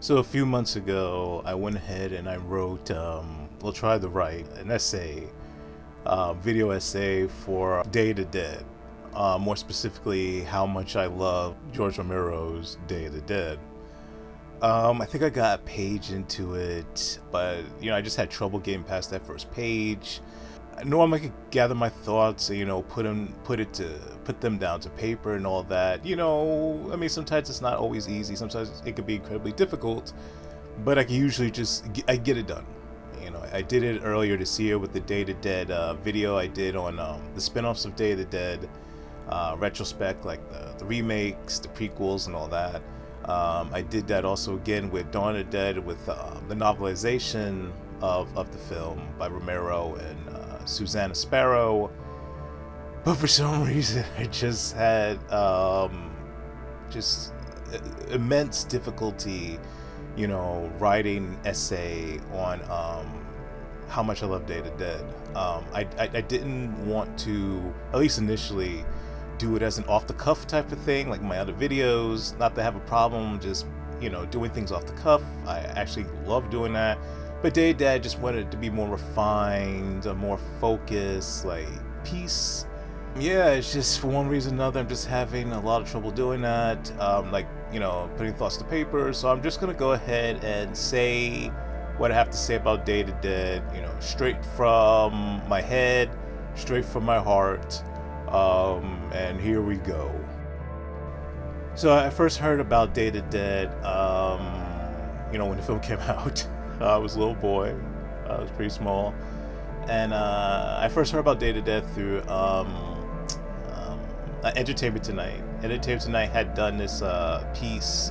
So a few months ago, I went ahead and I wrote, tried to write an essay, video essay for Day of the Dead. More specifically, how much I love George Romero's Day of the Dead. I think I got a page into it, but I just had trouble getting past that first page. I normally could gather my thoughts, put them down to paper and all that. I mean, sometimes it's not always easy. Sometimes it could be incredibly difficult, but I can usually I get it done. I did it earlier this year with the Day of the Dead video I did on the spin-offs of Day of the Dead, retrospect, like the remakes, the prequels, and all that. I did that also again with Dawn of the Dead, with the novelization of the film by Romero and Susanna Sparrow. But for some reason, I just had immense difficulty, writing essay on how much I love Day of the Dead. I didn't want to, at least initially, do it as an off-the-cuff type of thing, like my other videos. Not to have a problem just, doing things off the cuff. I actually love doing that. But Day of the Dead just wanted it to be more refined, a more focused, like, piece. Yeah, it's just for one reason or another, I'm just having a lot of trouble doing that. Putting thoughts to paper. So I'm just gonna go ahead and say what I have to say about Day of the Dead, straight from my head, straight from my heart. And here we go. So I first heard about Day of the Dead, when the film came out. I was a little boy. I was pretty small. And I first heard about Day of the Dead through Entertainment Tonight. Entertainment Tonight had done this piece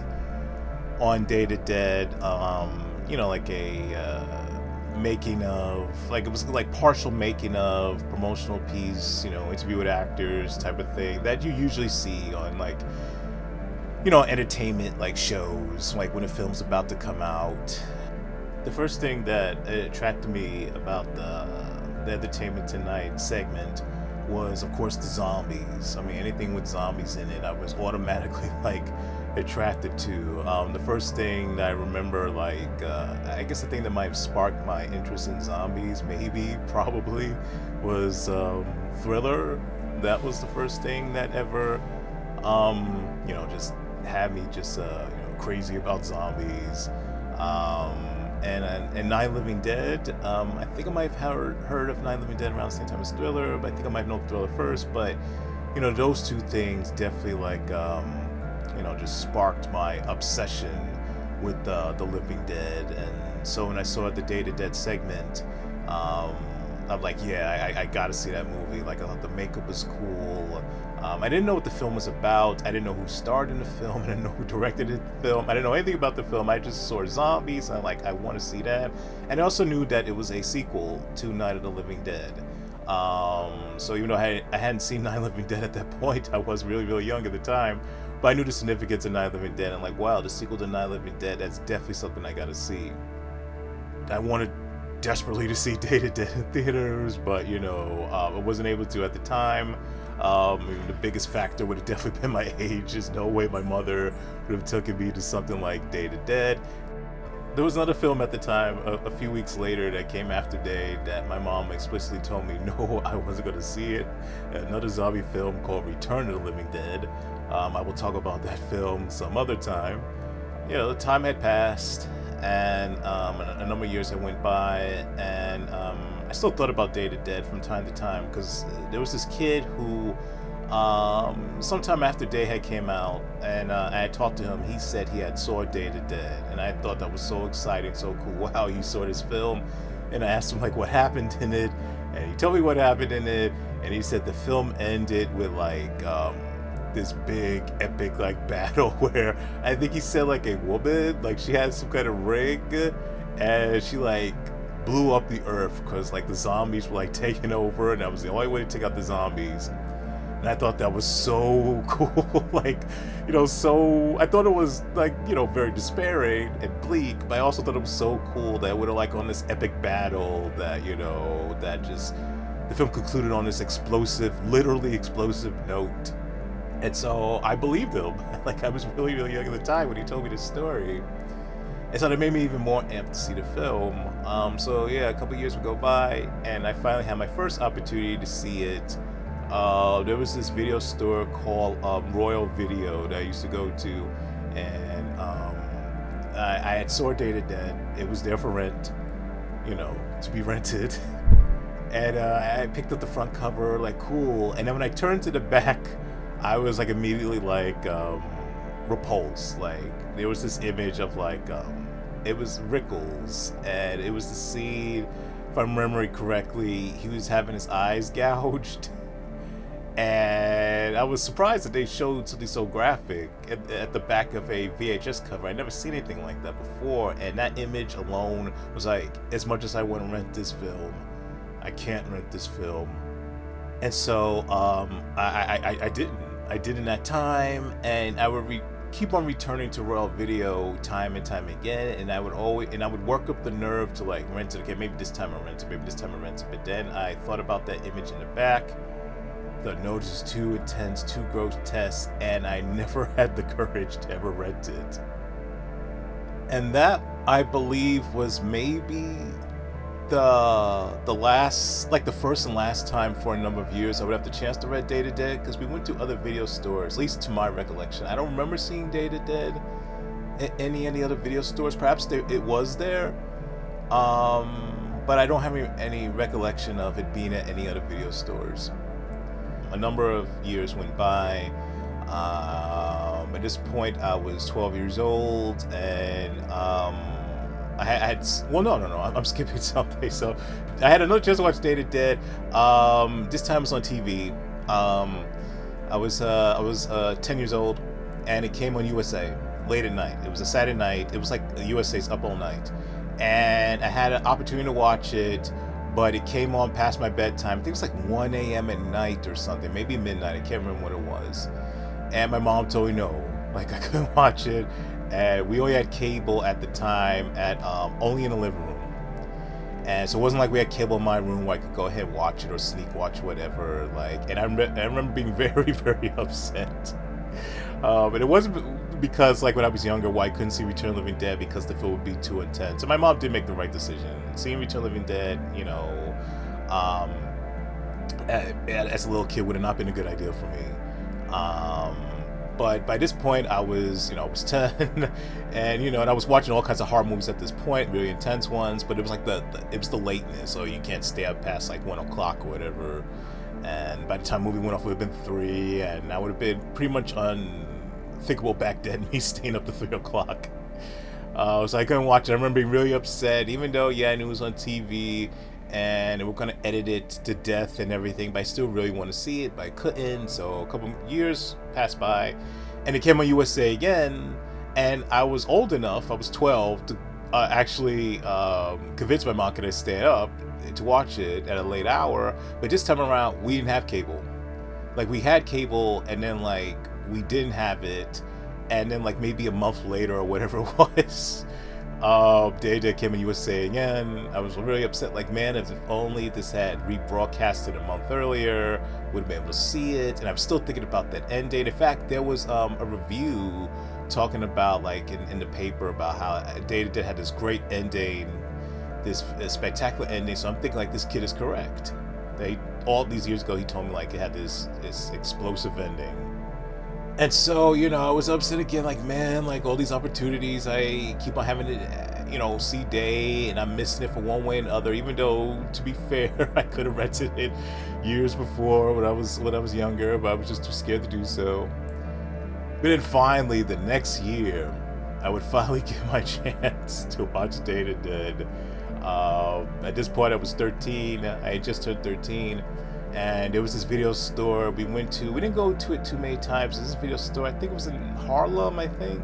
on Day of the Dead, like a making of, like, it was like partial making of, promotional piece, interview with actors type of thing that you usually see on, like, entertainment, like, shows, like when a film's about to come out. The first thing that attracted me about the Entertainment Tonight segment was, of course, the zombies. I mean, anything with zombies in it, I was automatically, like, attracted to. The first thing that I remember, like, I guess the thing that might have sparked my interest in zombies, probably, was Thriller. That was the first thing that ever, just had me just, crazy about zombies. And Night Living Dead, I think I might have heard of Night Living Dead around the same time as Thriller, but I think I might have known Thriller first. But, those two things definitely, like, just sparked my obsession with the Living Dead. And so when I saw the Day of the Dead segment, I'm like, yeah, I gotta see that movie. Like, I thought the makeup was cool. I didn't know what the film was about. I didn't know who starred in the film. I didn't know who directed the film. I didn't know anything about the film. I just saw zombies, and I want to see that. And I also knew that it was a sequel to Night of the Living Dead. So even though I hadn't seen Night of the Living Dead at that point, I was really, really young at the time. But I knew the significance of Night of the Living Dead. I'm like, wow, the sequel to Night of the Living Dead, that's definitely something I gotta see. I wanted desperately to see Day of the Dead in theaters, but I wasn't able to at the time. The biggest factor would have definitely been my age. There's no way my mother would have taken me to something like Day of the Dead. There was another film at the time, a few weeks later, that came after Day, that my mom explicitly told me no, I wasn't going to see it. Another zombie film called Return of the Living Dead. I will talk about that film some other time. The time had passed, and a number of years had went by, and I still thought about Day of the Dead from time to time, because there was this kid who, sometime after Day had came out, and I had talked to him. He said he had saw Day of the Dead, and I thought that was so exciting, so cool. Wow, you saw this film? And I asked him, like, what happened in it, and he told me what happened in it, and he said the film ended with, like, this big epic, like, battle where I think he said, like, a woman, like, she had some kind of ring, and she, like, blew up the earth because, like, the zombies were, like, taking over, and that was the only way to take out the zombies. And I thought that was so cool. Like, so I thought it was, like, very despairing and bleak, but I also thought it was so cool that we're, like, on this epic battle that, that just, the film concluded on this literally explosive note. And so I believed him. Like, I was really, really young at the time when he told me this story. And so that made me even more amped to see the film. So yeah, a couple years would go by, and I finally had my first opportunity to see it. There was this video store called Royal Video that I used to go to, and I had saw Day to Dead. It was there for rent, you know, to be rented. And I picked up the front cover, like, cool. And then when I turned to the back, I was like immediately like repulsed. Like, there was this image of like it was Rickles, and it was the scene, if I'm remembering correctly, he was having his eyes gouged. And I was surprised that they showed something so graphic at the back of a VHS cover. I'd never seen anything like that before, and that image alone was like, as much as I want to rent this film, I can't rent this film. And so I didn't. I did in that time, and I would keep on returning to Royal Video time and time again, and I would work up the nerve to like rent it. Okay, maybe this time I rent it, maybe this time I rent it. But then I thought about that image in the back. The notice is too intense, too grotesque, and I never had the courage to ever rent it. And that, I believe, was maybe the last, like the first and last time for a number of years I would have the chance to rent Day to Dead, because we went to other video stores, at least to my recollection. I don't remember seeing Day to Dead in any other video stores. Perhaps it was there, but I don't have any recollection of it being at any other video stores. A number of years went by. At this point, I was 12 years old, and I had well, no, I'm skipping something. So I had another chance to watch Day to Dead. This time it was on TV. I was 10 years old, and it came on USA late at night. It was a Saturday night. It was like USA's Up All Night, and I had an opportunity to watch it, but it came on past my bedtime. I think it was like 1 a.m. at night or something, maybe midnight. I can't remember what it was. And my mom told me no, like I couldn't watch it. And we only had cable at the time, at only in the living room. And so it wasn't like we had cable in my room where I could go ahead and watch it or sneak watch whatever. Like, and I remember being very, very upset. And it wasn't because, like, when I was younger, why I couldn't see Return of the Living Dead, because the film would be too intense. And my mom did make the right decision. Seeing Return of the Living Dead, you know, as a little kid would have not been a good idea for me. But by this point, I was 10, and and I was watching all kinds of horror movies at this point, really intense ones. But it was like it was the lateness, so you can't stay up past like 1 o'clock or whatever. And by the time the movie went off, it would have been 3, and I would have been pretty much unthinkable back then, me staying up to 3 o'clock. So I couldn't watch it. I remember being really upset, even though I knew it was on TV. And they were going to edit it to death and everything, but I still really want to see it, but I couldn't. So a couple years passed by, and it came on USA again, and I was old enough, I was 12, to actually convince my mom could I stay up to watch it at a late hour. But this time around, we didn't have cable. Like, we had cable, and then like we didn't have it, and then like maybe a month later or whatever it was, Day Day came in USA again. I was really upset, like, man, if only this had rebroadcasted a month earlier, would have been able to see it. And I'm still thinking about that end date. In fact, there was a review talking about, like, in the paper about how Day Day had this great ending, this spectacular ending. So I'm thinking, like, this kid is correct. All these years ago, he told me, like, it had this explosive ending. And so, I was upset again, like, man, like, all these opportunities, I keep on having to, see Day, and I'm missing it for one way or another, even though, to be fair, I could have rented it years before when I was younger, but I was just too scared to do so. But then finally, the next year, I would finally get my chance to watch Day to Dead. At this point, I was 13, I had just turned 13. And there was this video store we went to. We didn't go to it too many times. This video store, I think it was in Harlem, I think.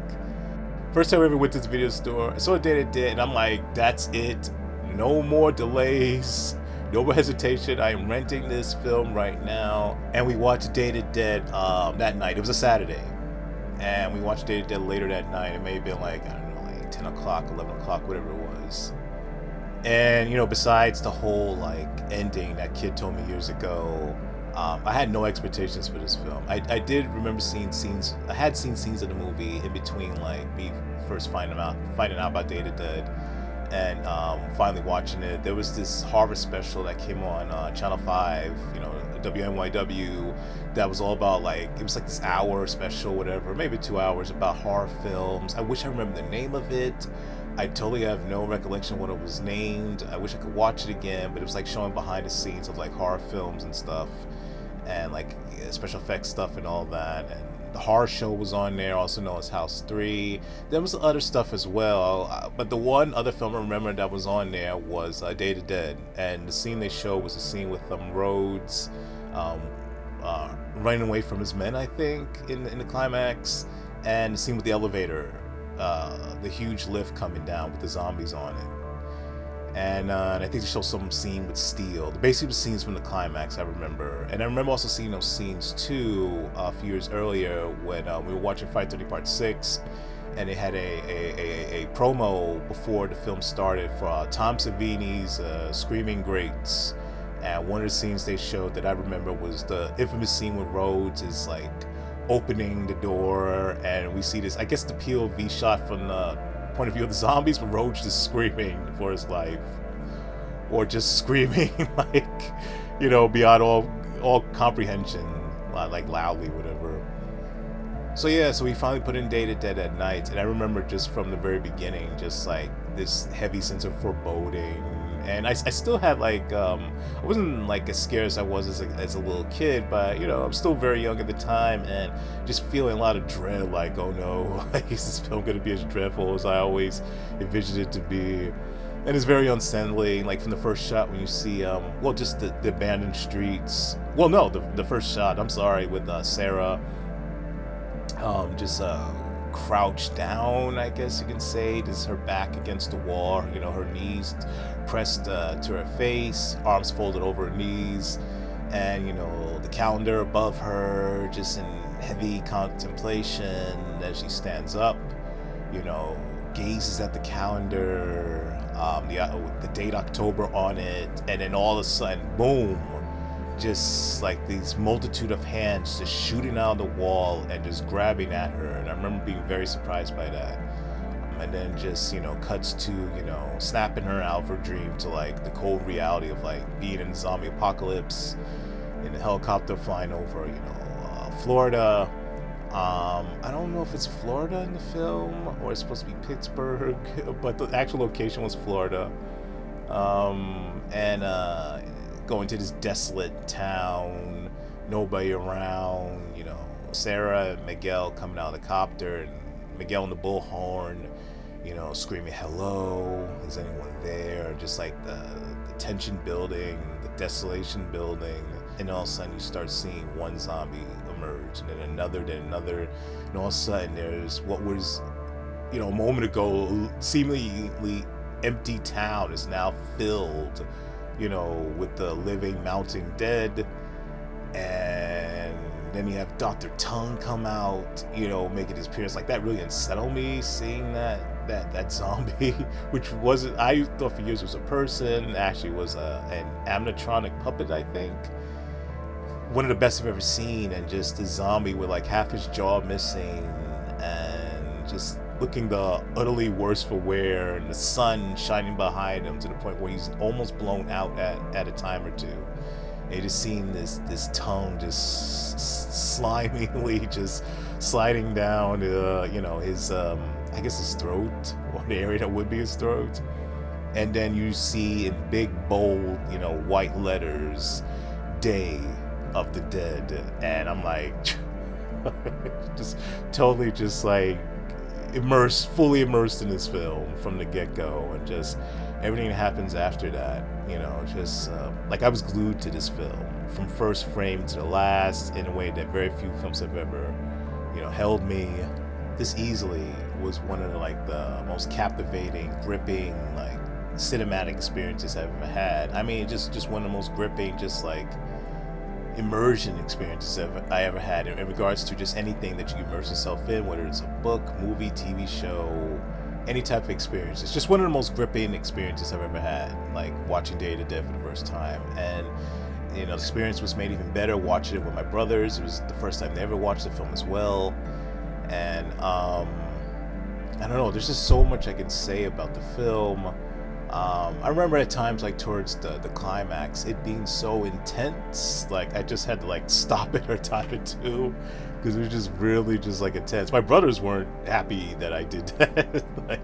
First time I ever went to this video store, I saw Day to Dead, and I'm like, that's it. No more delays. No more hesitation. I am renting this film right now. And we watched Day to Dead that night. It was a Saturday. And we watched Day to Dead later that night. It may have been like, I don't know, like 10 o'clock, 11 o'clock, whatever it was. And, besides the whole, like, ending that kid told me years ago, I had no expectations for this film. I did remember seeing scenes. I had seen scenes of the movie in between, like me first finding out about Day of the Dead, and finally watching it. There was this horror special that came on Channel 5, WNYW, that was all about, like, it was like this hour special, whatever, maybe 2 hours, about horror films. I wish I remember the name of it. I totally have no recollection of what it was named. I wish I could watch it again, but it was like showing behind the scenes of like horror films and stuff, and like special effects stuff and all that. And the horror show was on there, also known as House 3. There was other stuff as well, but the one other film I remember that was on there was Day of the Dead, and the scene they showed was a scene with Rhodes running away from his men, I think, in the climax, and the scene with the elevator, the huge lift coming down with the zombies on it. And I think they showed some scene with steel. Basically, the scenes from the climax, I remember. And I remember also seeing those scenes too a few years earlier when we were watching Featurette Part 6, and they had a promo before the film started for Tom Savini's Screaming Greats. And one of the scenes they showed that I remember was the infamous scene with Rhodes is like opening the door, and we see this, I guess, the POV shot from the point of view of the zombies, but Rhodes just screaming for his life, or just screaming like, beyond all comprehension, like loudly, whatever. So yeah, so we finally put in Day of the Dead at night, and I remember just from the very beginning, just like this heavy sense of foreboding. And I still had like, I wasn't like as scared as I was as a little kid, but I'm still very young at the time, and just feeling a lot of dread, like, oh no, is this film going to be as dreadful as I always envisioned it to be? And it's very unsettling, like from the first shot when you see, just the abandoned streets. Well, no, the first shot, I'm sorry, with Sarah, just crouched down, I guess you can say, just her back against the wall, her knees pressed to her face, arms folded over her knees, and the calendar above her, just in heavy contemplation as she stands up, gazes at the calendar, the date October on it, and then all of a sudden, boom, just like these multitude of hands just shooting out of the wall and just grabbing at her. And I remember being very surprised by that. And then just, cuts to, snapping her out of her dream to like the cold reality of like being in a zombie apocalypse, in a helicopter flying over, Florida. I don't know if it's Florida in the film or it's supposed to be Pittsburgh, but the actual location was Florida. Going to this desolate town, nobody around, Sarah and Miguel coming out of the copter, and Miguel in the bullhorn, screaming, hello, is anyone there? Just like the tension building, the desolation building, and all of a sudden you start seeing one zombie emerge, and then another, and all of a sudden there's what was, a moment ago, seemingly empty town is now filled, with the living, mounting dead. And then you have Dr. Tongue come out, making his appearance. Like, that really unsettled me, seeing that zombie, which wasn't, I thought for years it was a person, actually was an animatronic puppet, I think. One of the best I've ever seen, and just the zombie with like half his jaw missing, and just looking the utterly worse for wear, and the sun shining behind him to the point where he's almost blown out at a time or two. And you just seeing this tongue just slimily just sliding down, his I guess his throat, or the area that would be his throat. And then you see in big bold, white letters, Day of the Dead, and I'm like, just totally just like fully immersed in this film from the get-go, and just everything that happens after that, just like I was glued to this film from first frame to the last, in a way that very few films have ever, held me this easily. Was one of the most captivating, gripping, like cinematic experiences I've ever had. I mean, just one of the most gripping, just like immersion experiences I ever had in regards to just anything that you immerse yourself in, whether it's a book, movie, TV show, any type of experience. It's just one of the most gripping experiences I've ever had, like watching Day of the Dead for the first time. And the experience was made even better watching it with my brothers. It was the first time they ever watched the film as well. And I don't know, there's just so much I can say about the film. I remember at times, like towards the climax, it being so intense, like I just had to like stop it or time it too, because it was just really just like intense. My brothers weren't happy that I did that. Like,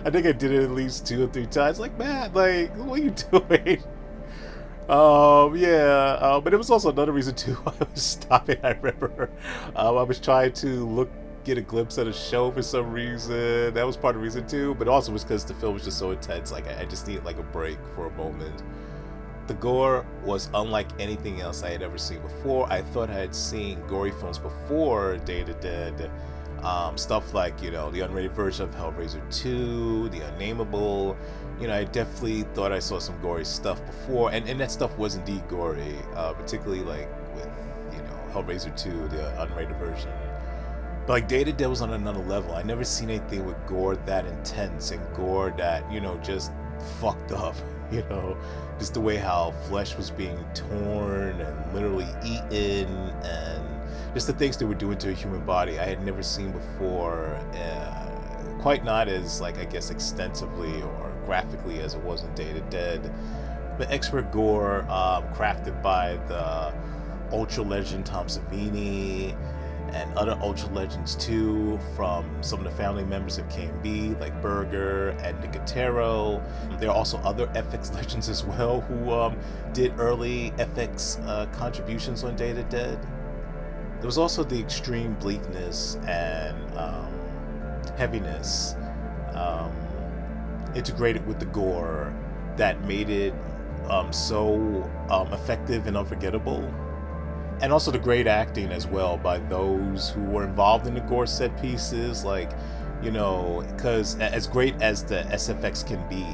I think I did it at least 2 or 3 times. Like, man, like, what are you doing? But it was also another reason too. I was stopping. I remember, I was trying to get a glimpse at a show for some reason. That was part of the reason too, but also was because the film was just so intense. Like, I just needed like a break for a moment. The gore was unlike anything else I had ever seen before. I thought I had seen gory films before Day of the Dead. Stuff like, the unrated version of Hellraiser 2, The Unnameable. I definitely thought I saw some gory stuff before, and that stuff was indeed gory, particularly like with, Hellraiser 2, the unrated version. But like Day of the Dead was on another level. I never seen anything with gore that intense and gore that, just fucked up, just the way how flesh was being torn and literally eaten, and just the things they were doing to a human body I had never seen before, quite not as, like, I guess extensively or graphically as it was in Day of the Dead. But expert gore, crafted by the ultra legend Tom Savini, and other ultra legends too, from some of the family members of KMB, like Berger and Nicotero. There are also other FX legends as well who did early FX contributions on Day of the Dead. There was also the extreme bleakness and heaviness integrated with the gore that made it so effective and unforgettable. And also the great acting as well by those who were involved in the gore set pieces, like, because as great as the SFX can be,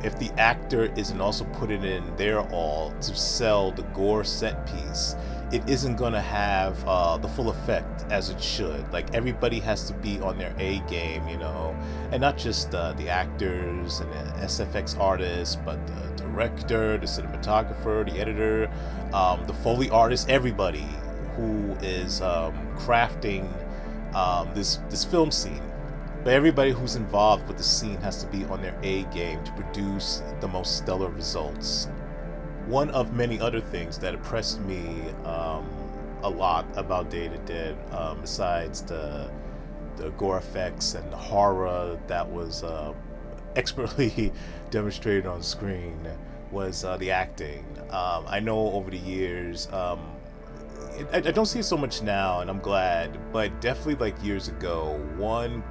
if the actor isn't also putting in their all to sell the gore set piece, it isn't going to have the full effect as it should. Like, everybody has to be on their A game, and not just the actors and the SFX artists, but the director, the cinematographer, the editor, the Foley artist, everybody who is crafting this film scene. But everybody who's involved with the scene has to be on their A game to produce the most stellar results. One of many other things that impressed me a lot about Day of the Dead, besides the gore effects and the horror that was expertly demonstrated on screen, was the acting. I know over the years, I don't see it so much now, and I'm glad, but definitely like years ago, one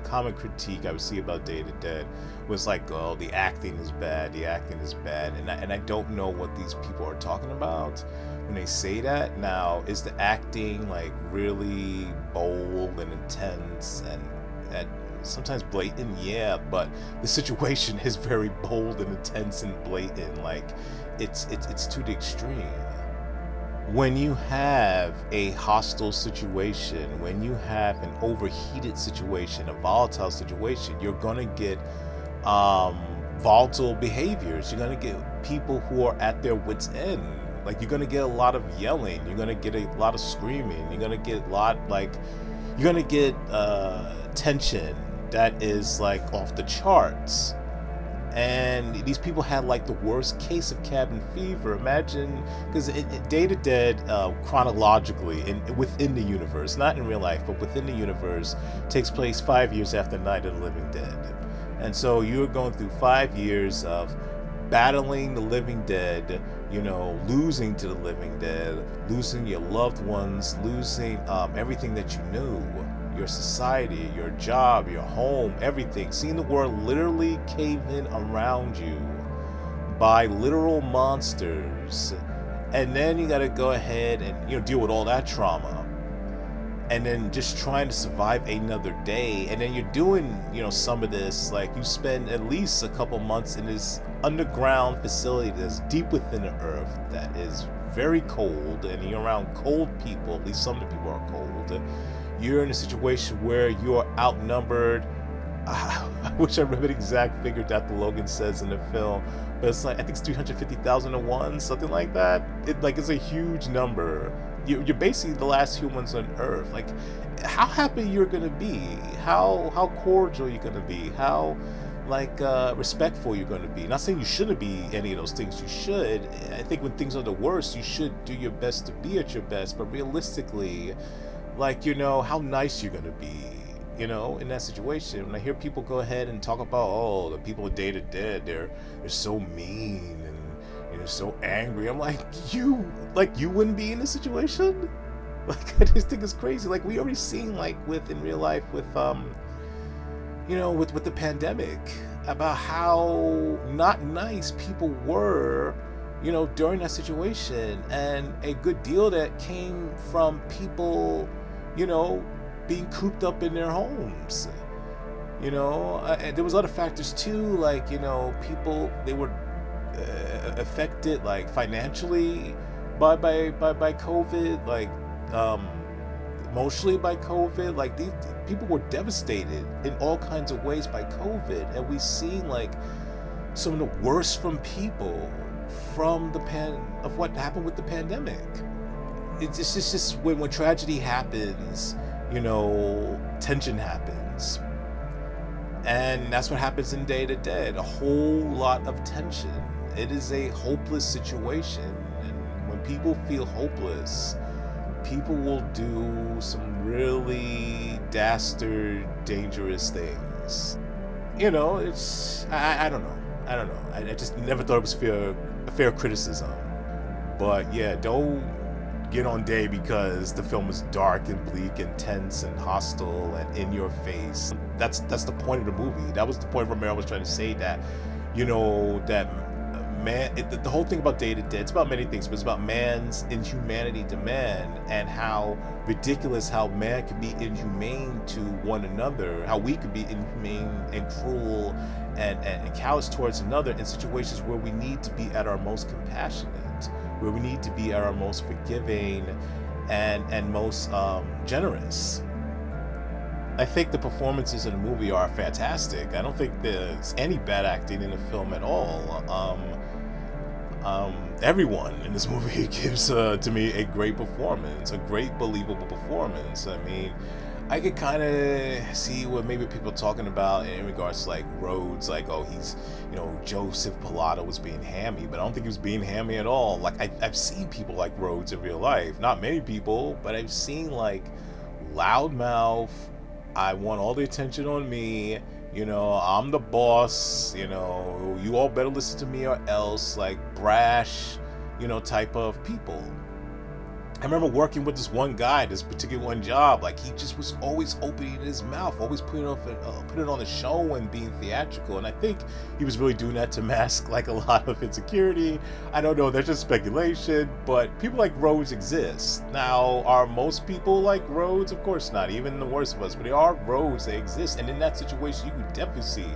common critique I would see about Day of the Dead was like, oh, the acting is bad, and I don't know what these people are talking about when they say that. Now, is the acting like really bold and intense and sometimes blatant? Yeah, but the situation is very bold and intense and blatant. Like, it's to the extreme. When you have a hostile situation, when you have an overheated situation, a volatile situation, you're gonna get volatile behaviors. You're gonna get people who are at their wits' end. Like, you're gonna get a lot of yelling. You're gonna get a lot of screaming. You're gonna get tension that is like off the charts. And these people had like the worst case of cabin fever. Imagine, because Day of the Dead, chronologically, within the universe, not in real life, but within the universe, takes place 5 years after Night of the Living Dead. And so you're going through 5 years of battling the living dead, losing to the living dead, losing your loved ones, losing everything that you knew. Your society, your job, your home, everything. Seeing the world literally cave in around you by literal monsters. And then you gotta go ahead and deal with all that trauma. And then just trying to survive another day. And then you're doing, some of this, like you spend at least a couple months in this underground facility that's deep within the earth, that is very cold, and you're around cold people. At least some of the people are cold. You're in a situation where you're outnumbered. I wish I remember the exact figure Dr. Logan says in the film, but it's like I think it's 350,001, something like that. It's a huge number. You're basically the last humans on Earth. Like, how happy you're gonna be? How cordial you're gonna be? How respectful you're gonna be? Not saying you shouldn't be any of those things. You should. I think when things are the worst, you should do your best to be at your best. But realistically, how nice you're gonna be. In that situation, when I hear people go ahead and talk about, the people Day to Dead, they're so mean and so angry. I'm like, you wouldn't be in this situation? I just think it's crazy. We already seen in real life with with the pandemic, about how not nice people were, during that situation, and a good deal that came from people, being cooped up in their homes. And there was other factors too, people, they were affected financially by COVID, emotionally by COVID. These people were devastated in all kinds of ways by COVID, and we seen some of the worst from people from of what happened with the pandemic. It's just when tragedy happens, tension happens. And that's what happens in Day to Dead. A whole lot of tension. It is a hopeless situation. And when people feel hopeless, people will do some really dastard, dangerous things. It's... I don't know. I just never thought it was a fair criticism. But yeah, don't get on Day because the film is dark and bleak and tense and hostile and in your face. That's the point of the movie. That was the point Romero was trying to say, that that man, the whole thing about Day to Dead, it's about many things, but it's about man's inhumanity to man, and how ridiculous how man could be inhumane to one another, how we could be inhumane and cruel and callous towards another in situations where we need to be at our most compassionate, where we need to be at our most forgiving and most generous. I think the performances in the movie are fantastic. I don't think there's any bad acting in the film at all. Everyone in this movie gives, to me, a great performance, a great believable performance. I mean, I could kind of see what maybe people are talking about in regards to Rhodes, he's, Joseph Pilato was being hammy, but I don't think he was being hammy at all. I've seen people like Rhodes in real life, not many people, but I've seen loudmouth, I want all the attention on me, I'm the boss, you all better listen to me or else, brash, type of people. I remember working with this one guy, this particular one job, he just was always opening his mouth, always putting it on the show and being theatrical, and I think he was really doing that to mask a lot of insecurity. I don't know, that's just speculation, but people like Rhodes exist. Now, are most people like Rhodes? Of course not, even the worst of us, but there are Rhodes that exist, and in that situation, you could definitely see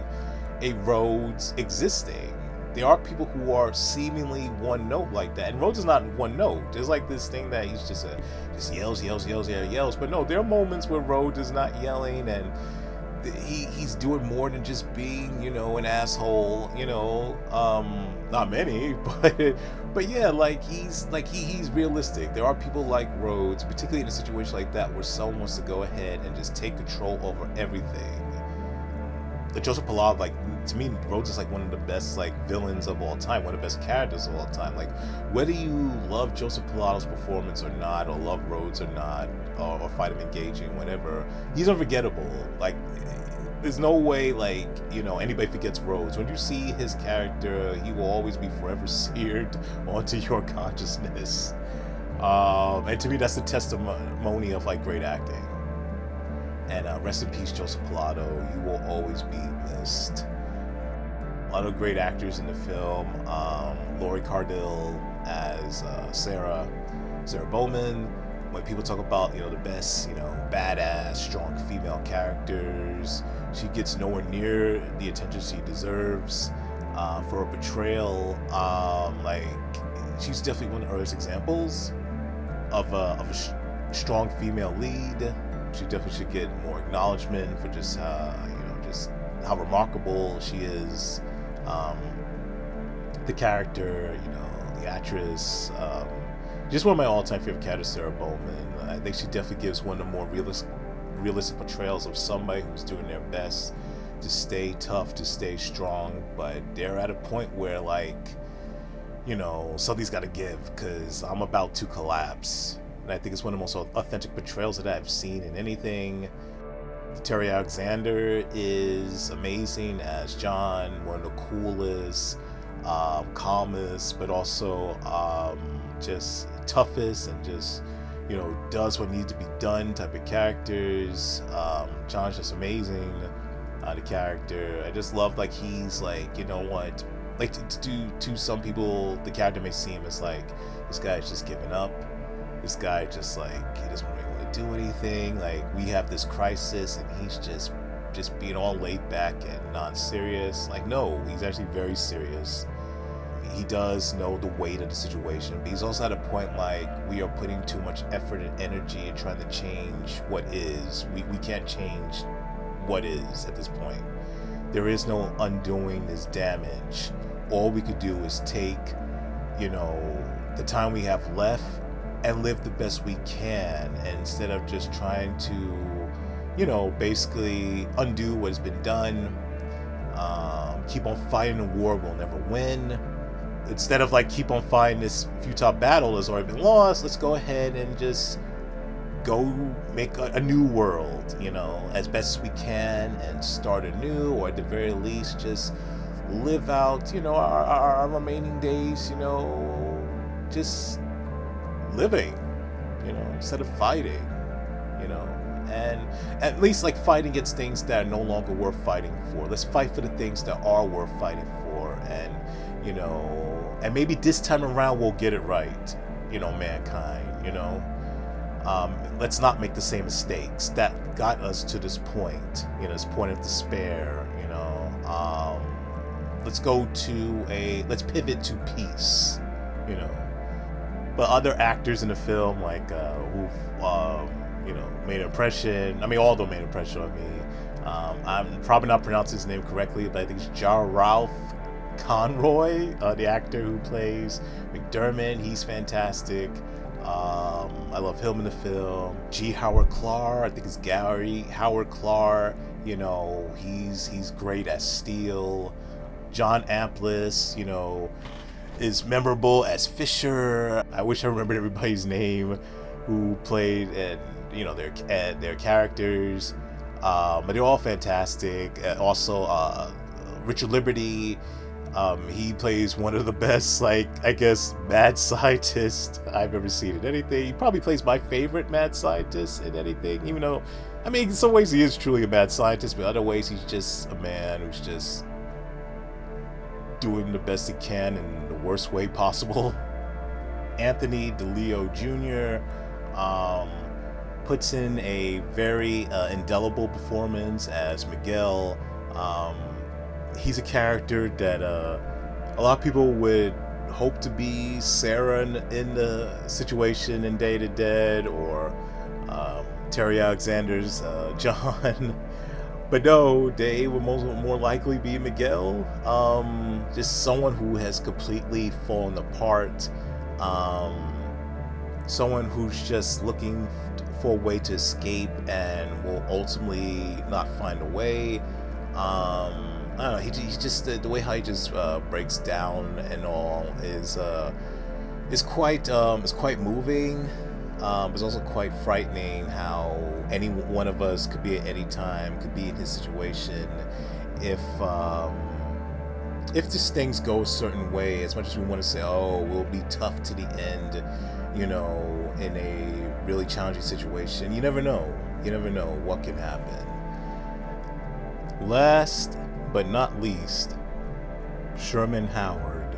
a Rhodes existing. There are people who are seemingly one note like that, and Rhodes is not one note. There's this thing that he's just yells. But no, there are moments where Rhodes is not yelling, and he's doing more than just being, an asshole. Not many, but yeah, he's realistic. There are people like Rhodes, particularly in a situation like that, where someone wants to go ahead and just take control over everything. Joseph Pilato, to me, Rhodes is one of the best villains of all time, one of the best characters of all time. Whether you love Joseph Pilato's performance or not, or love Rhodes or not, or find him engaging, whatever, he's unforgettable. There's no way anybody forgets Rhodes. When you see his character, he will always be forever seared onto your consciousness. And to me, that's the testimony of great acting. And rest in peace, Joseph Pilato. You will always be missed. A lot of great actors in the film. Laurie Cardille as Sarah Bowman. When people talk about, the best, badass, strong female characters, she gets nowhere near the attention she deserves for her portrayal. She's definitely one of the earliest examples of a strong female lead. She definitely should get more acknowledgement for just how remarkable she is. The character, you know, the actress, just one of my all-time favorite characters, Sarah Bowman. I think she definitely gives one of the more realistic portrayals of somebody who's doing their best to stay tough, to stay strong, but they're at a point where, like, you know, something's got to give because I'm about to collapse. And I think it's one of the most authentic portrayals that I've seen in anything. Terry Alexander is amazing as John, one of the coolest, calmest, but also just toughest, and just, you know, does what needs to be done type of characters. John's just amazing, the character. I just love, like, he's like, you know what, like, to some people the character may seem as like, this guy's just giving up, this guy just, like, he doesn't really want to do anything, like, we have this crisis and he's just being all laid back and non-serious. Like, no, he's actually very serious. He does know the weight of the situation, but he's also at a point like, we are putting too much effort and energy in trying to change what is. We can't change what is at this point. There is no undoing this damage. All we could do is take, you know, the time we have left and live the best we can, and instead of just trying to, you know, basically undo what has been done, keep on fighting a war we'll never win. Instead of, like, keep on fighting this futile battle that's already been lost, let's go ahead and just go make a new world, you know, as best as we can, and start anew, or at the very least just live out, you know, our remaining days, you know, just living, you know, instead of fighting, you know. And at least, like, fighting against things that are no longer worth fighting for. Let's fight for the things that are worth fighting for, and, you know, and maybe this time around we'll get it right, you know, mankind, you know. Let's not make the same mistakes that got us to this point, you know, this point of despair, you know. Let's pivot to peace, you know. But other actors in the film, like, who've, you know, made an impression, I mean, all of them made an impression on me. I'm probably not pronouncing his name correctly, but I think it's Ralph Conroy, the actor who plays McDermott. He's fantastic. I love him in the film. G. Howard Clark, I think it's Gary Howard Clark. You know, he's great as Steel. John Amplis, you know, is memorable as Fisher. I wish I remembered everybody's name who played, and, you know, their characters. But they're all fantastic. Also, Richard Liberty. He plays one of the best, like, I guess, mad scientists I've ever seen in anything. He probably plays my favorite mad scientist in anything, even though, I mean, in some ways he is truly a mad scientist, but in other ways he's just a man who's just doing the best he can in the worst way possible. Anthony DeLeo Jr. Puts in a very indelible performance as Miguel. He's a character that a lot of people would hope to be Sarah in the situation in Day of the Dead, or Terry Alexander's John. But no, they would more likely be Miguel. Just someone who has completely fallen apart. Someone who's just looking for a way to escape and will ultimately not find a way. I don't know, he just, the way how he just breaks down and all is quite moving. It's also quite frightening how any one of us could be at any time, could be in his situation, if just things go a certain way. As much as we want to say, oh, we'll be tough to the end, you know, in a really challenging situation, you never know what can happen. Last but not least, Sherman Howard,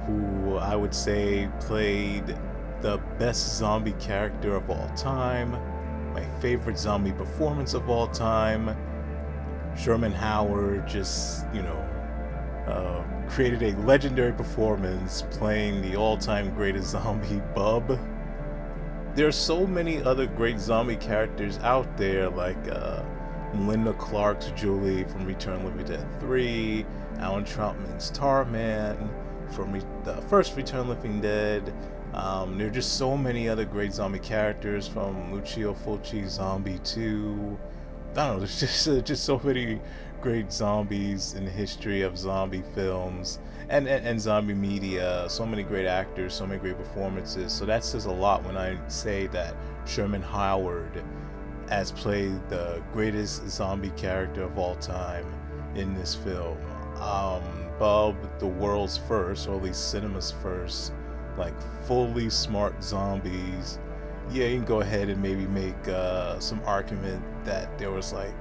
who I would say played the best zombie character of all time, my favorite zombie performance of all time. Sherman Howard just, you know, created a legendary performance playing the all-time greatest zombie, Bub. There are so many other great zombie characters out there, like Melinda Clark's Julie from Return of the Living Dead 3, Alan Troutman's Tarman from the first Return of the Living Dead. There are just so many other great zombie characters from Lucio Fulci's Zombie 2. I don't know, there's just so many great zombies in the history of zombie films and zombie media. So many great actors, so many great performances. So that says a lot when I say that Sherman Howard has played the greatest zombie character of all time in this film. Bub, the world's first, or at least cinema's first, like fully smart zombies. Yeah, you can go ahead and maybe make some argument that there was like,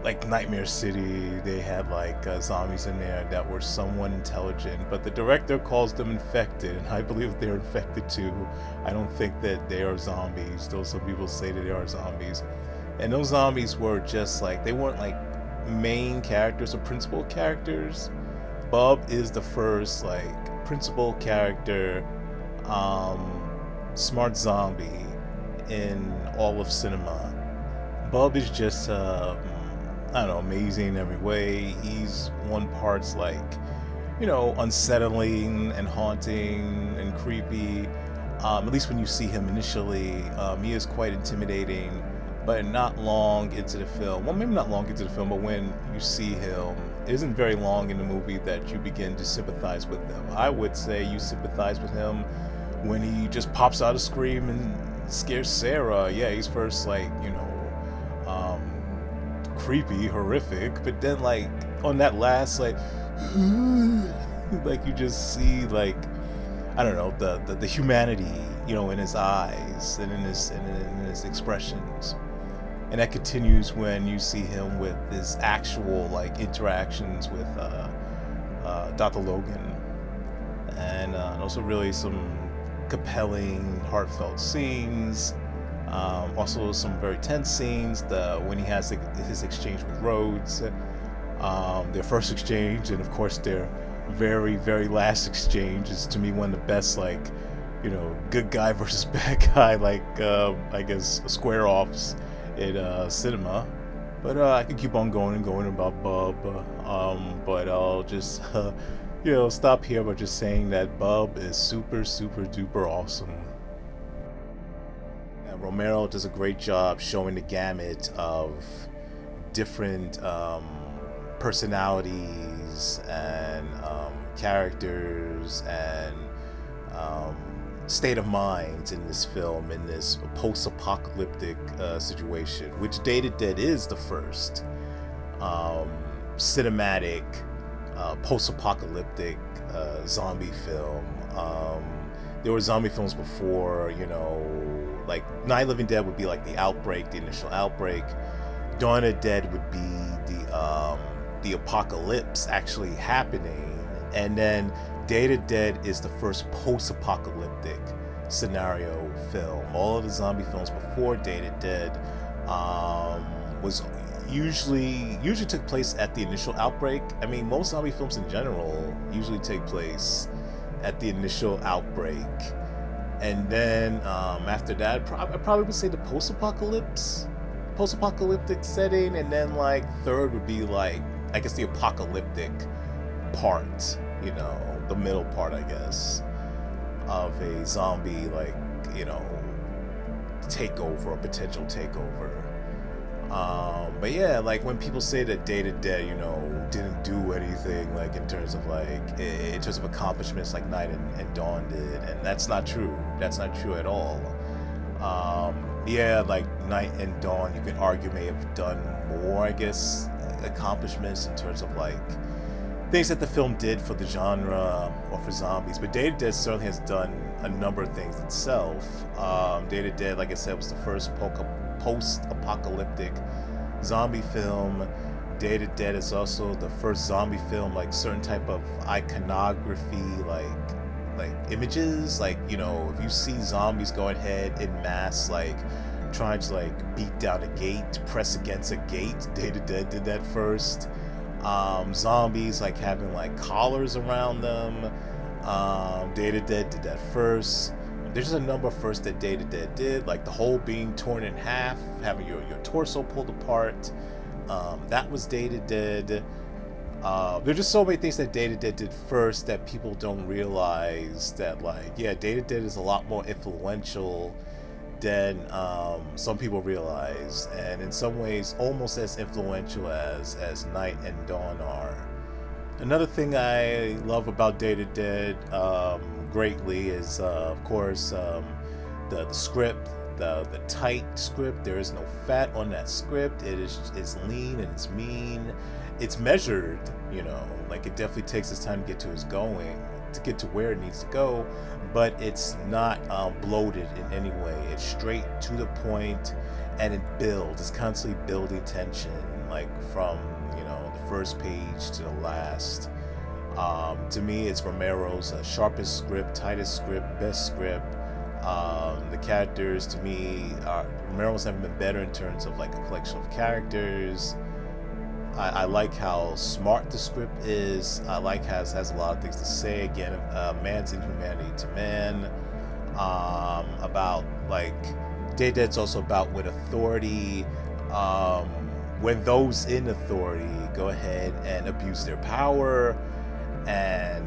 like Nightmare City, they had like zombies in there that were somewhat intelligent, but the director calls them infected, and I believe they're infected too. I don't think that they are zombies, though some people say that they are zombies. And those zombies were just like, they weren't like main characters or principal characters. Bub is the first like principal character, smart zombie in all of cinema. Bub is just amazing in every way. He's one part's like, unsettling and haunting and creepy. At least when you see him initially, he is quite intimidating. But not long into the film, well, maybe not long into the film, but when you see him, it isn't very long in the movie that you begin to sympathize with him. I would say you sympathize with him when he just pops out a scream and scares Sarah. Yeah, he's first like, creepy, horrific, but then like on that last like like you just see like, I don't know, the humanity, in his eyes and in his expressions. And that continues when you see him with his actual like interactions with Dr. Logan, and also really some compelling, heartfelt scenes. Also some very tense scenes. When he has his exchange with Rhodes, their first exchange, and of course their very, very last exchange is to me one of the best, like, good guy versus bad guy, like I guess square offs in cinema. But I could keep on going and going about Bub, but I'll just stop here by just saying that Bub is super, super duper awesome. Romero does a great job showing the gamut of different personalities and characters and state of mind in this film, in this post-apocalyptic situation, which Day to Dead is the first cinematic post-apocalyptic zombie film. There were zombie films before, like Night of the Living Dead would be like the outbreak, the initial outbreak. Dawn of the Dead would be the apocalypse actually happening, and then Day to Dead is the first post-apocalyptic scenario film. All of the zombie films before Day to Dead was usually took place at the initial outbreak. I mean, most zombie films in general usually take place at the initial outbreak, and then after that, I probably would say the post-apocalyptic setting, and then like third would be like, I guess, the apocalyptic part, the middle part, I guess, of a zombie, like, takeover or potential takeover. But yeah, like when people say that Day to Dead, didn't do anything like in terms of accomplishments like Night and Dawn did, and that's not true. That's not true at all. Yeah, like Night and Dawn, you can argue may have done more, I guess, accomplishments in terms of like things that the film did for the genre or for zombies, but Day to Dead certainly has done a number of things itself. Day to Dead, like I said, was the first post-apocalyptic zombie film. Day to Dead is also the first zombie film, like certain type of iconography, like images, like, if you see zombies go ahead in mass, like trying to like beat down a gate, press against a gate, Day to Dead did that first. Zombies like having like collars around them, Day to Dead did that first. there's just a number first that Day to Dead did, like the whole being torn in half, having your torso pulled apart. That was Day to Dead. There's just so many things that Day to Dead did first that people don't realize that, like, yeah, Day to Dead is a lot more influential than some people realize, and in some ways almost as influential as Night and Dawn are. Another thing I love about Day to Dead greatly is, of course, the script, the tight script. There is no fat on that script. It's lean and it's mean. It's measured, you know, like it definitely takes its time to get to where it needs to go, but it's not bloated in any way. It's straight to the point, and it builds. It's constantly building tension, like from, you know, the first page to the last. To me, it's Romero's sharpest script, tightest script, best script. The characters, to me, Romero's never been better in terms of like a collection of characters. I like how smart the script is. I like how it has a lot of things to say. Again, man's inhumanity to man. About, like, Day Dead's also about when authority, when those in authority go ahead and abuse their power, and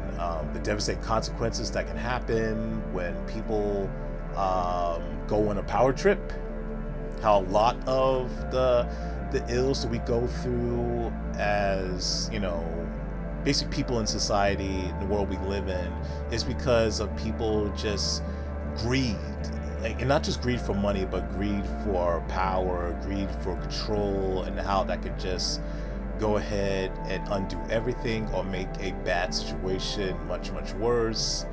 the devastating consequences that can happen when people go on a power trip. How a lot of the ills that we go through as, you know, basic people in society, in the world we live in, is because of people just greed. Like, and not just greed for money, but greed for power, greed for control, and how that could just go ahead and undo everything or make a bad situation much, much worse.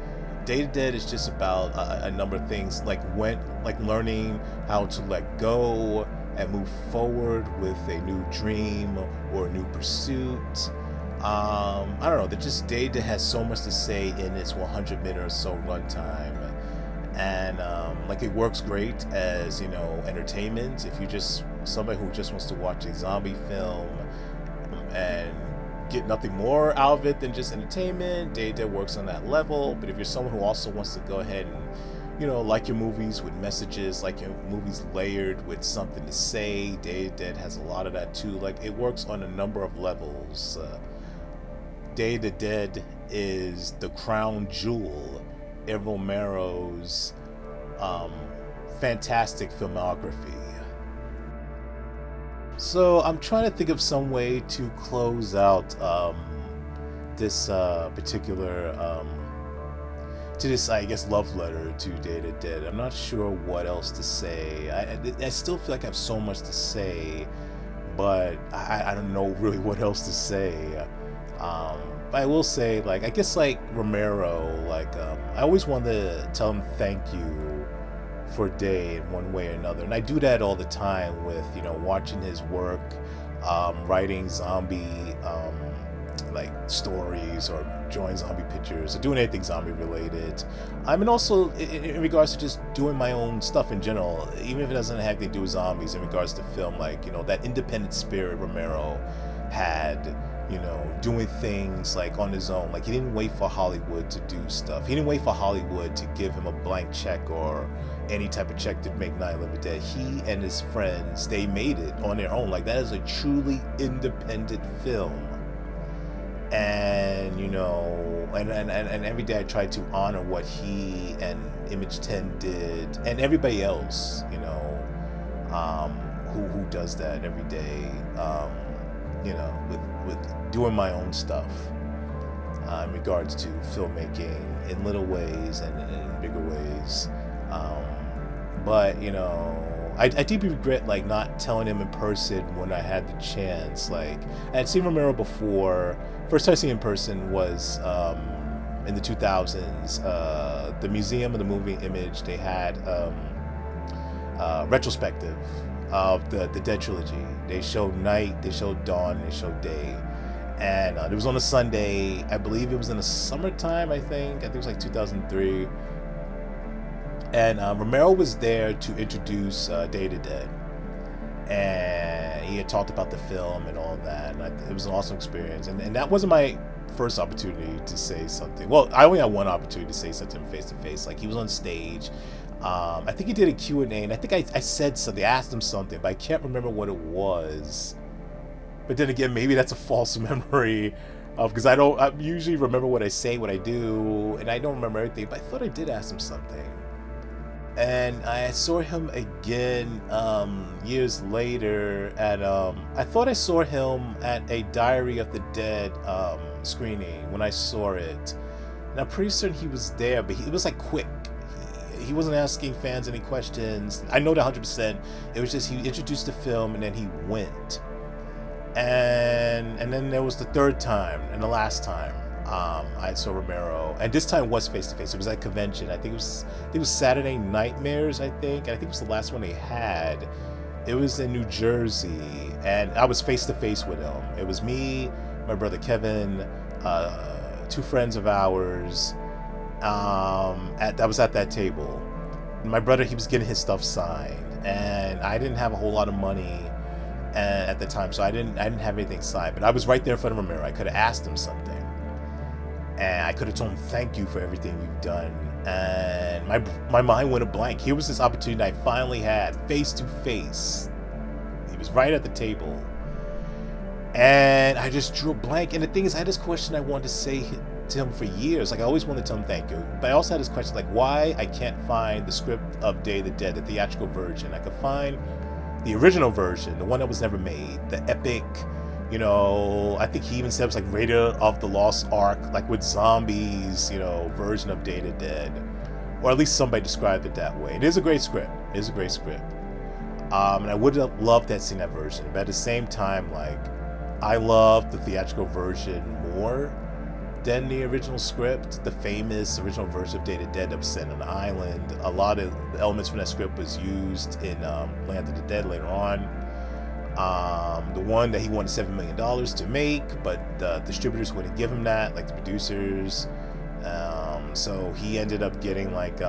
Day to Dead is just about a number of things, like learning how to let go and move forward with a new dream or a new pursuit. I don't know, just Day to Dead has so much to say in its 100-minute or so runtime, and like it works great as, you know, entertainment. If you just somebody who just wants to watch a zombie film and get nothing more out of it than just entertainment, Day to Dead works on that level. But if you're someone who also wants to go ahead and, you know, like your movies with messages, like your movies layered with something to say, Day to Dead has a lot of that too. Like, it works on a number of levels. Day to Dead is the crown jewel in Romero's fantastic filmography. So I'm trying to think of some way to close out this particular to this, I guess, love letter to Day to Dead. I'm not sure what else to say. I still feel like I have so much to say, but I don't know really what else to say. But I will say, like, I guess, like, Romero, like, I always wanted to tell him thank you for Day in one way or another. And I do that all the time with, you know, watching his work, writing zombie, like, stories, or drawing zombie pictures, or doing anything zombie related. I mean, also in regards to just doing my own stuff in general, even if it doesn't have anything to do with zombies, in regards to film, like, you know, that independent spirit Romero had, you know, doing things like on his own. Like, he didn't wait for Hollywood to do stuff. He didn't wait for Hollywood to give him a blank check or any type of check to make Night of the Living Dead. He and his friends, they made it on their own. Like, that is a truly independent film. And, you know, and every day I try to honor what he and Image 10 did, and everybody else, you know, who does that every day, you know, with doing my own stuff in regards to filmmaking in little ways and in bigger ways. But, you know, I deeply regret, like, not telling him in person when I had the chance. Like, I had seen Romero before. First time I seen him in person was in the 2000s. The Museum of the Moving Image, they had retrospective of the Dead trilogy. They showed Night, they showed Dawn, they showed Day. And it was on a Sunday. I believe it was in the summertime, I think it was like 2003. And Romero was there to introduce Day to Dead. And he had talked about the film and all that. And it was an awesome experience. And that wasn't my first opportunity to say something. Well, I only had one opportunity to say something face to face. Like, he was on stage. I think he did a Q&A, and I think I said something, I asked him something, but I can't remember what it was. But then again, maybe that's a false memory, because I usually remember what I say, what I do, and I don't remember everything, but I thought I did ask him something. And I saw him again years later at I thought I saw him at a Diary of the Dead screening when I saw it, and I'm pretty certain he was there, but it was like quick. He wasn't asking fans any questions. I know that 100%. It was just he introduced the film and then he went. And then there was the third time and the last time I saw Romero, and this time was face to face. It was at a convention. I think it was Saturday Nightmares. I think it was the last one they had. It was in New Jersey, and I was face to face with him. It was me, my brother Kevin, two friends of ours. That was at that table. My brother, he was getting his stuff signed, and I didn't have a whole lot of money at the time, so I didn't have anything signed. But I was right there in front of Romero. I could have asked him something, and I could have told him thank you for everything you've done. And my mind went a blank. Here was this opportunity I finally had, face to face. He was right at the table, and I just drew a blank. And the thing is, I had this question I wanted to say to him for years. Like, I always wanted to tell him thank you, but I also had this question, like, why I can't find the script of Day of the Dead, the theatrical version. I could find the original version, the one that was never made, the epic, you know, I think he even said it was like Raider of the Lost Ark, like with zombies, you know, version of Day of the Dead, or at least somebody described it that way. It is a great script. It is a great script. And I would have loved to have seen that version, but at the same time, like, I love the theatrical version more than the original script. The famous original version of Day of the Dead that was set on an island. A lot of the elements from that script was used in Land of the Dead later on. The one that he wanted $7 million to make, but the distributors wouldn't give him that, like the producers. So he ended up getting like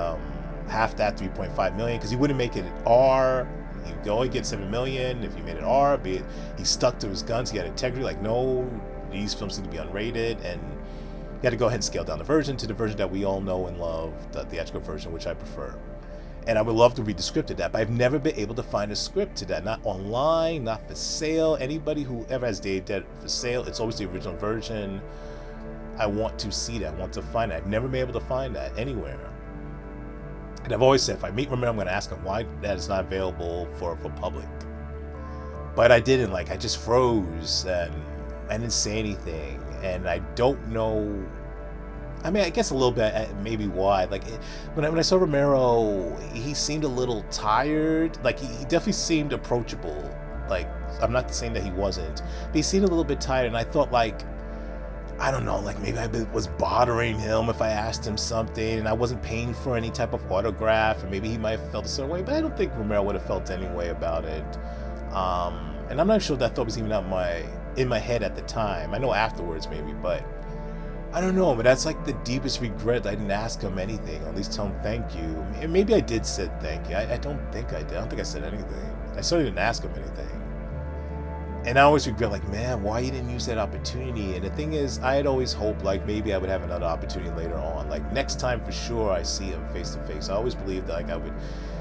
half that, $3.5 million, because he wouldn't make it R. He could only get $7 million if he made it R. But he stuck to his guns. He had integrity. Like, no, these films need to be unrated, and he had to go ahead and scale down the version to the version that we all know and love, the theatrical version, which I prefer. And I would love to read the script of that, but I've never been able to find a script to that. Not online, not for sale. Anybody who ever has Day of the Dead for sale, it's always the original version. I want to see that. I want to find that. I've never been able to find that anywhere. And I've always said, if I meet Romero, I'm going to ask him why that is not available for public. But I didn't. Like, I just froze, and I didn't say anything. And I don't know, I mean, I guess a little bit maybe why. Like, when I saw Romero, he seemed a little tired. Like, he definitely seemed approachable. Like, I'm not saying that he wasn't, but he seemed a little bit tired. And I thought, like, I don't know, like, maybe I was bothering him if I asked him something and I wasn't paying for any type of autograph, or maybe he might have felt a certain way, but I don't think Romero would have felt any way about it. And I'm not sure that thought was even in my head at the time. I know afterwards maybe, but I don't know. But that's like the deepest regret. I didn't ask him anything, or at least tell him thank you. And maybe I did say thank you. I don't think I did. I don't think I said anything. I certainly didn't ask him anything. And I always regret, like, man, why you didn't use that opportunity? And the thing is, I had always hoped, like, maybe I would have another opportunity later on. Like, next time for sure I see him face to face. I always believed that, like, I would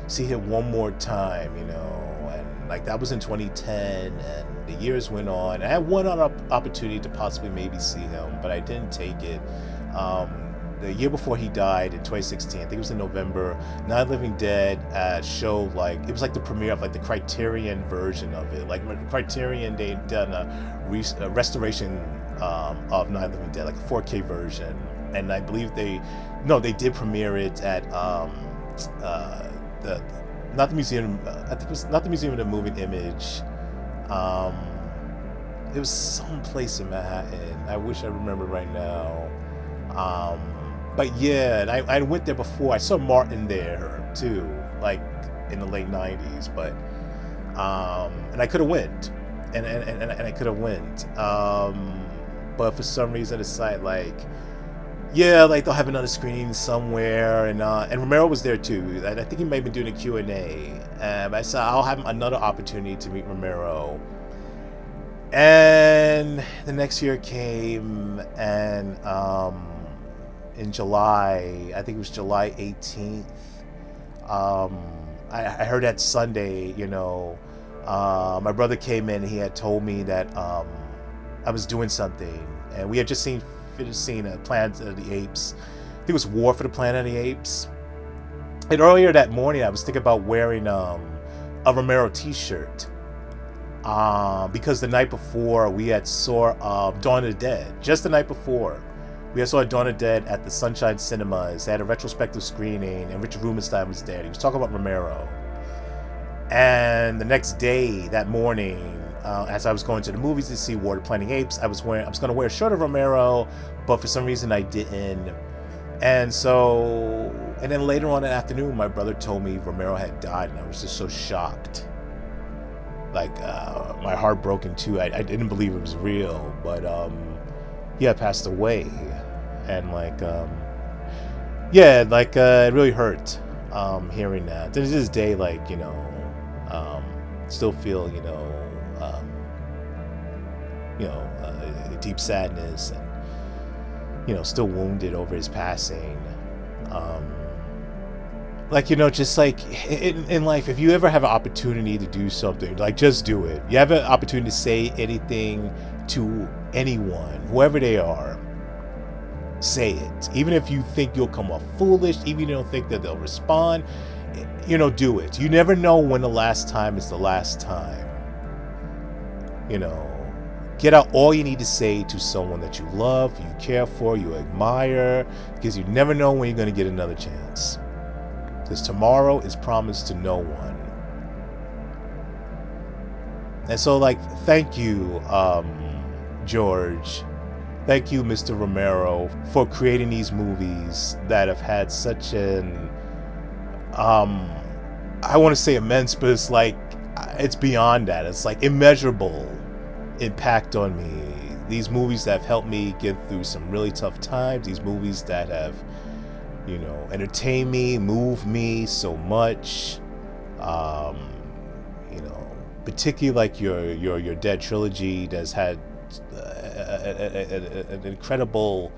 see him one more time, you know. And like, that was in 2010, and the years went on. I had one other opportunity to possibly maybe see him, but I didn't take it. The year before he died in 2016, I think it was in November, Night of the Living Dead showed, like, it was like the premiere of like the Criterion version of it. Like, Criterion, they done a restoration of Night of the Living Dead, like a 4K version, and I believe they did premiere it at not the museum. I think it was not the Museum of the Moving Image. It was some place in Manhattan. I wish I remembered right now. But yeah, and I went there before. I saw Martin there too, like in the late 90s. But and I could have went, and I could have went. But for some reason, I decided, like, yeah, like they'll have another screening somewhere, and Romero was there too. I think he may have been doing a Q&A. I said I'll have another opportunity to meet Romero. And the next year came, and in July, I think it was July 18th, um, I heard that Sunday, my brother came in and he had told me that I was doing something, and we had just finished seeing Planet of the Apes. I think it was War for the Planet of the Apes. And earlier that morning, I was thinking about wearing a Romero t-shirt. Because the night before we had saw Dawn of the Dead. Just the night before, we had saw Dawn of the Dead at the Sunshine Cinemas. They had a retrospective screening, and Richard Rubenstein was there. He was talking about Romero. And the next day, that morning, as I was going to the movies to see War of the Planet of the Apes, I was going to wear a shirt of Romero, but for some reason I didn't. And then later on in the afternoon, my brother told me Romero had died, and I was just so shocked. Like, my heart broken too. I didn't believe it was real, but he had passed away, and it really hurt hearing that. To this day, still feel deep sadness, and still wounded over his passing. Just like in life, if you ever have an opportunity to do something, just do it. You have an opportunity to say anything to anyone, whoever they are, say it. Even if you think you'll come off foolish, even if you don't think that they'll respond, do it. You never know when the last time is the last time. Get out all you need to say to someone that you love, you care for, you admire, because you never know when you're going to get another chance. Because tomorrow is promised to no one. And so, thank you, George. Thank you, Mr. Romero, for creating these movies that have had such an, I want to say immense, but it's beyond that. It's immeasurable impact on me. These movies that have helped me get through some really tough times. These movies that have entertain me, move me so much. Particularly your Dead trilogy that's had an incredible,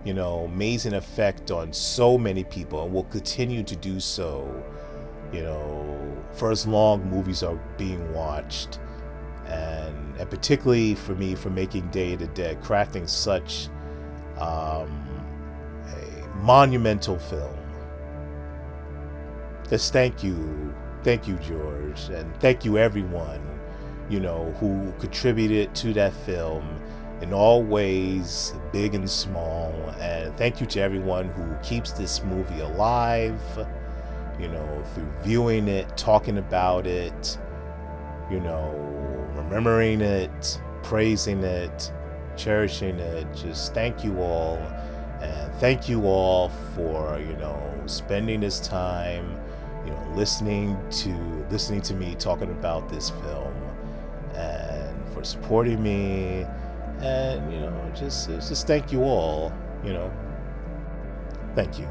amazing effect on so many people, and will continue to do so, for as long movies are being watched, and particularly for me for making Day of the Dead, crafting such a monumental film. Just thank you, George, and thank you everyone, who contributed to that film in all ways, big and small. And thank you to everyone who keeps this movie alive, through viewing it, talking about it, remembering it, praising it, cherishing it. Just thank you all. And thank you all for, spending this time, listening to me talking about this film, and for supporting me, and, just thank you all, thank you.